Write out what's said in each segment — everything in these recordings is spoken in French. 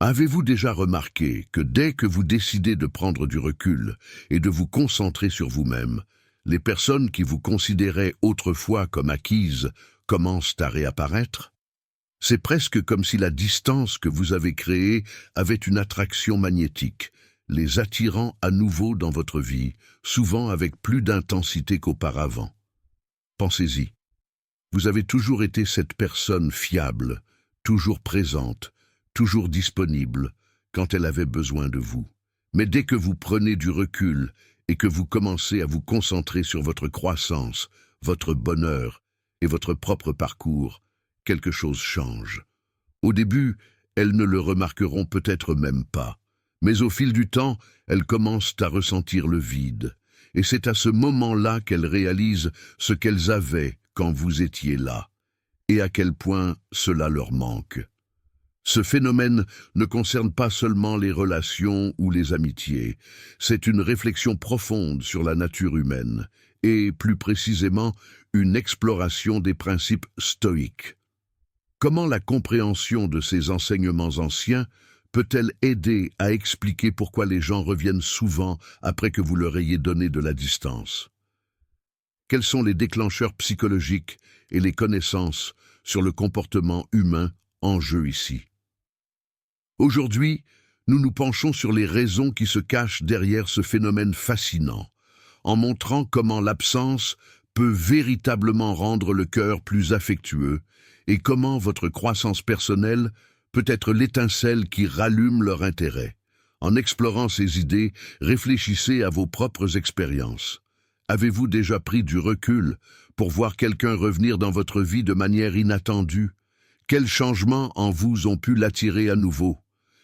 Avez-vous déjà remarqué que dès que vous décidez de prendre du recul et de vous concentrer sur vous-même, les personnes qui vous considéraient autrefois comme acquises commencent à réapparaître? C'est presque comme si la distance que vous avez créée avait une attraction magnétique, les attirant à nouveau dans votre vie, souvent avec plus d'intensité qu'auparavant. Pensez-y. Vous avez toujours été cette personne fiable, toujours présente, toujours disponible, quand elle avait besoin de vous. Mais dès que vous prenez du recul et que vous commencez à vous concentrer sur votre croissance, votre bonheur et votre propre parcours, quelque chose change. Au début, elles ne le remarqueront peut-être même pas, mais au fil du temps, elles commencent à ressentir le vide. Et c'est à ce moment-là qu'elles réalisent ce qu'elles avaient quand vous étiez là, et à quel point cela leur manque. Ce phénomène ne concerne pas seulement les relations ou les amitiés, c'est une réflexion profonde sur la nature humaine, et plus précisément, une exploration des principes stoïques. Comment la compréhension de ces enseignements anciens peut-elle aider à expliquer pourquoi les gens reviennent souvent après que vous leur ayez donné de la distance? Quels sont les déclencheurs psychologiques et les connaissances sur le comportement humain en jeu ici? Aujourd'hui, nous nous penchons sur les raisons qui se cachent derrière ce phénomène fascinant, en montrant comment l'absence peut véritablement rendre le cœur plus affectueux et comment votre croissance personnelle peut être l'étincelle qui rallume leur intérêt. En explorant ces idées, réfléchissez à vos propres expériences. Avez-vous déjà pris du recul pour voir quelqu'un revenir dans votre vie de manière inattendue? Quels changements en vous ont pu l'attirer à nouveau?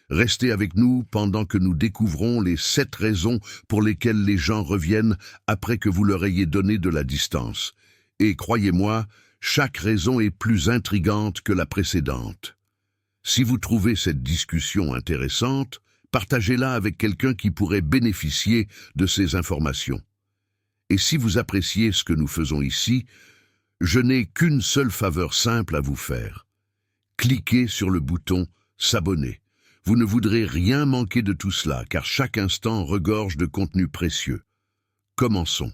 Restez avec nous pendant que nous découvrons les 7 raisons pour lesquelles les gens reviennent après que vous leur ayez donné de la distance. Et croyez-moi, chaque raison est plus intrigante que la précédente. Si vous trouvez cette discussion intéressante, partagez-la avec quelqu'un qui pourrait bénéficier de ces informations. Et si vous appréciez ce que nous faisons ici, je n'ai qu'une seule faveur simple à vous faire. Cliquez sur le bouton « S'abonner ». Vous ne voudrez rien manquer de tout cela, car chaque instant regorge de contenu précieux. Commençons.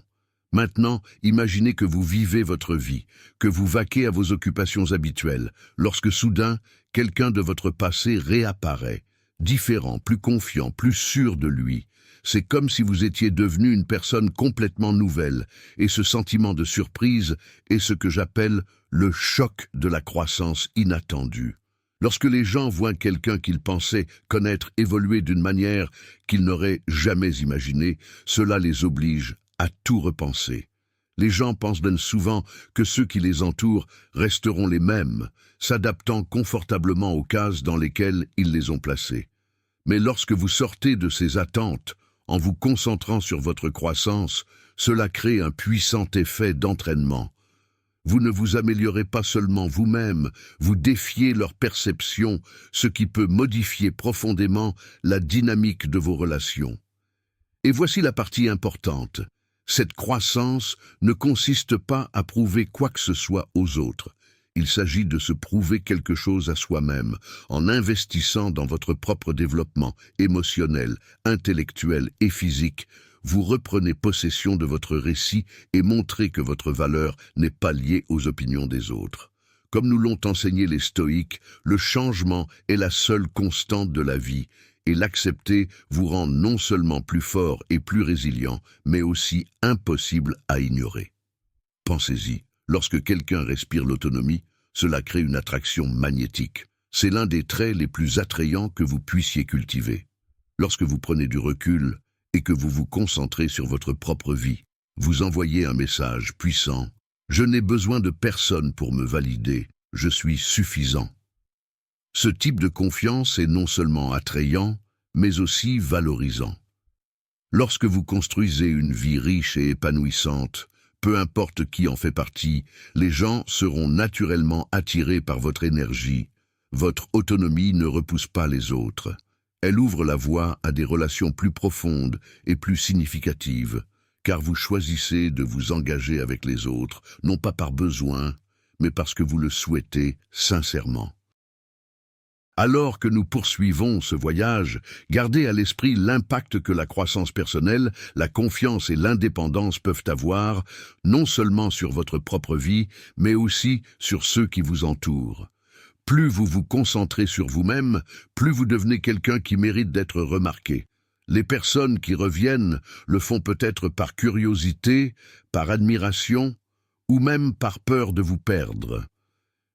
Maintenant, imaginez que vous vivez votre vie, que vous vaquez à vos occupations habituelles, lorsque soudain, quelqu'un de votre passé réapparaît, différent, plus confiant, plus sûr de lui. C'est comme si vous étiez devenu une personne complètement nouvelle, et ce sentiment de surprise est ce que j'appelle le choc de la croissance inattendue. Lorsque les gens voient quelqu'un qu'ils pensaient connaître évoluer d'une manière qu'ils n'auraient jamais imaginée, cela les oblige à tout repenser. Les gens pensent bien souvent que ceux qui les entourent resteront les mêmes, s'adaptant confortablement aux cases dans lesquelles ils les ont placés. Mais lorsque vous sortez de ces attentes, en vous concentrant sur votre croissance, cela crée un puissant effet d'entraînement. Vous ne vous améliorez pas seulement vous-même, vous défiez leur perception, ce qui peut modifier profondément la dynamique de vos relations. Et voici la partie importante. Cette croissance ne consiste pas à prouver quoi que ce soit aux autres. Il s'agit de se prouver quelque chose à soi-même, en investissant dans votre propre développement émotionnel, intellectuel et physique. Vous reprenez possession de votre récit et montrez que votre valeur n'est pas liée aux opinions des autres. Comme nous l'ont enseigné les stoïques, le changement est la seule constante de la vie, et l'accepter vous rend non seulement plus fort et plus résilient, mais aussi impossible à ignorer. Pensez-y, lorsque quelqu'un respire l'autonomie, cela crée une attraction magnétique. C'est l'un des traits les plus attrayants que vous puissiez cultiver. Lorsque vous prenez du recul et que vous vous concentrez sur votre propre vie, vous envoyez un message puissant. Je n'ai besoin de personne pour me valider, je suis suffisant. Ce type de confiance est non seulement attrayant, mais aussi valorisant. Lorsque vous construisez une vie riche et épanouissante, peu importe qui en fait partie, les gens seront naturellement attirés par votre énergie. Votre autonomie ne repousse pas les autres. Elle ouvre la voie à des relations plus profondes et plus significatives, car vous choisissez de vous engager avec les autres, non pas par besoin, mais parce que vous le souhaitez sincèrement. Alors que nous poursuivons ce voyage, gardez à l'esprit l'impact que la croissance personnelle, la confiance et l'indépendance peuvent avoir, non seulement sur votre propre vie, mais aussi sur ceux qui vous entourent. Plus vous vous concentrez sur vous-même, plus vous devenez quelqu'un qui mérite d'être remarqué. Les personnes qui reviennent le font peut-être par curiosité, par admiration, ou même par peur de vous perdre.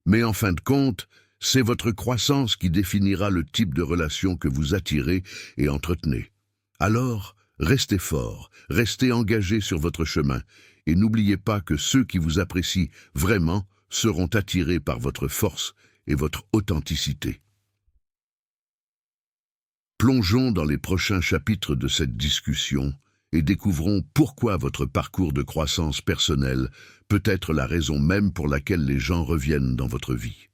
Mais en fin de compte, c'est votre croissance qui définira le type de relation que vous attirez et entretenez. Alors, restez fort, restez engagé sur votre chemin, et n'oubliez pas que ceux qui vous apprécient vraiment seront attirés par votre force et votre authenticité. Plongeons dans les prochains chapitres de cette discussion et découvrons pourquoi votre parcours de croissance personnelle peut être la raison même pour laquelle les gens reviennent dans votre vie.